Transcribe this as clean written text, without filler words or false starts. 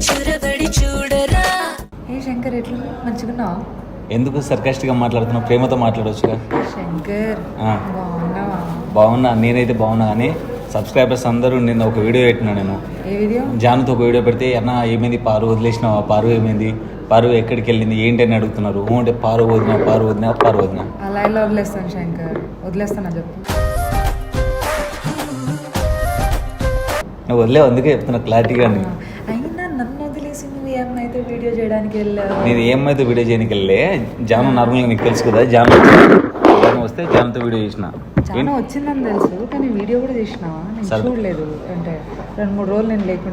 ఏ శంకర్ ఎట్లా మంచిగున్నావా? ఎందుకు సర్కాస్టిక్గా మాట్లాడుతున్నావు? ప్రేమతో మాట్లాడవచ్చుగా. శంకర్ ఆ. బాగున్నావా? బాగున్నా, నేనైతే బాగున్నా. కానీ సబ్స్క్రైబర్స్ అందరూ నిన్న ఒక వీడియో పెట్టినా నేను. ఏ వీడియో? జానుతో ఒక వీడియో పెడితే అన్న ఏమైంది పారు వదిలేసినావా, పారు ఏమైంది, పారు ఎక్కడికి వెళ్ళింది, ఏంటి అని అడుగుతున్నారు. అంటే పారు వదినా, పారు వదినా, పారు వదినా. అలా ఇలా వదిలేస్తాను శంకర్, వదిలేస్తానా చెప్పు? నువ్వు వదిలేవు, అందుకే చెప్తున్నా క్లారిటీగా. అయినా నన్ను వదిలేసి నువ్వు ఏమైతే వీడియో చేయడానికి వెళ్ళావు? నేను ఏమైతే వీడియో చేయడానికి వెళ్ళే, జాను నార్మల్గా నీకు తెలుసు కదా, జాను వస్తే జానుతో వీడియో చేసిన. చాలా వచ్చిందని తెలుసు, కానీ వీడియో కూడా చేసినావా? నేను చూడలేదు, అంటే 2-3 రోజులు నేను లేకుండా